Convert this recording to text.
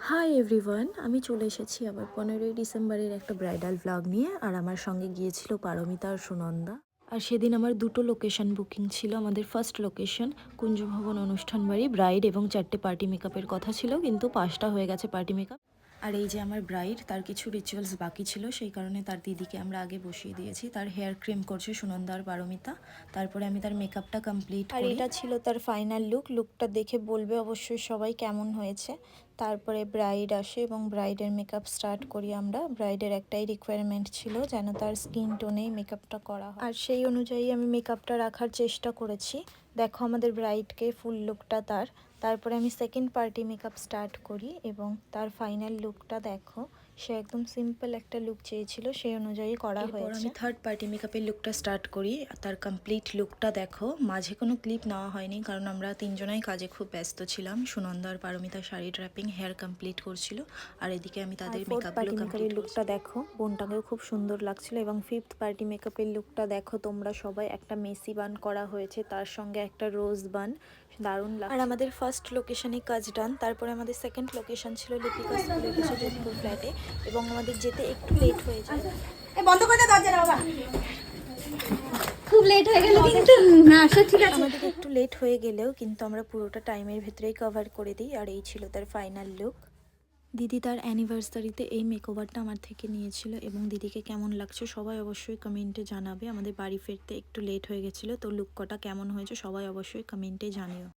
Hi everyone, আমি চলে এসেছি আবার 15ই ডিসেম্বরের একটা ব্রাইডাল ভ্লগ নিয়ে। আর আমার সঙ্গে গিয়েছিল পারমিতা আর সুনন্দা। আর সেদিন আমার দুটো লোকেশন বুকিং ছিল। আমাদের ফার্স্ট লোকেশন কুঞ্জভবন অনুষ্ঠান বাড়ি ব্রাইড এবং 4টে পার্টি মেকআপের কথা ছিল, কিন্তু 5টা হয়ে গেছে পার্টি মেকআপ। আর এই যে আমার ব্রাইড, তার কিছু রিচুয়ালস বাকি ছিল, সেই কারণে তার দিদিকে আমরা আগে বসিয়ে দিয়েছি। তার হেয়ার ক্রিম করছে সুনন্দা আর পারমিতা। তারপরে আমি তার মেকআপটা কমপ্লিট করি। আর এটা ছিল তার ফাইনাল লুকটা দেখে বলবে অবশ্যই সবাই কেমন হয়েছে। তারপরে ব্রাইড আসে এবং ব্রাইডের মেকআপ স্টার্ট করি আমরা। ব্রাইডের একটাই রিকোয়ারমেন্ট ছিল যেন তার স্কিন টোনেই মেকআপটা করা হয়, আর সেই অনুযায়ী আমি মেকআপটা রাখার চেষ্টা করেছি। দেখো আমাদের ব্রাইডকে ফুল লুকটা তার। তারপরে আমি সেকেন্ড পার্টি মেকআপ স্টার্ট করি এবং তার ফাইনাল লুকটা দেখো। সে একদম সিম্পল একটা লুক চেয়েছিল, সেই অনুযায়ী করা হয়েছে। আমি থার্ড পার্টি মেকআপের লুকটা স্টার্ট করি। তার কমপ্লিট লুকটা দেখো। মাঝে কোনো ক্লিপ নেওয়া হয়নি কারণ আমরা তিনজনাই কাজে খুব ব্যস্ত ছিলাম। সুনন্দা আর Paramita sari draping, hair complete করছিল, আর এদিকে আমি তাদের মেকআপের লুকটা দেখো। বোনটাকেও খুব সুন্দর লাগছিল। এবং ফিফথ পার্টি মেকআপের লুকটা দেখো তোমরা সবাই। একটা মেসি বান করা হয়েছে, তার সঙ্গে একটা রোজ বান, দারুণ লাগছে। আর আমাদের ফার্স্ট লোকেশনে কাজ ডান। তারপরে আমাদের সেকেন্ড লোকেশন ছিল লিপিকা স্কুলের কাছে যোধপুর ফ্ল্যাটে, এবং আমাদের যেতে একটু লেট হয়ে যায়। বন্ধ করে দাও দরজা বাবা, খুব লেট হয়ে গেল কিন্তু। না সে ঠিক আছে, আমাদের একটু লেট হয়ে গেলেও কিন্তু আমরা পুরোটা টাইমের ভেতরেই কভার করে দিই। আর এই ছিল তার ফাইনাল লুক। দিদি তার অ্যানিভার্সারিতে এই মেকওভারটা আমার থেকে নিয়েছিল, এবং দিদিকে কেমন লাগছে সবাই অবশ্যই কমেন্টে জানাবে। আমাদের বাড়ি ফিরতে একটু লেট হয়ে গেছিলো, তো লুক কটা কেমন হয়েছে সবাই অবশ্যই কমেন্টে জানিও।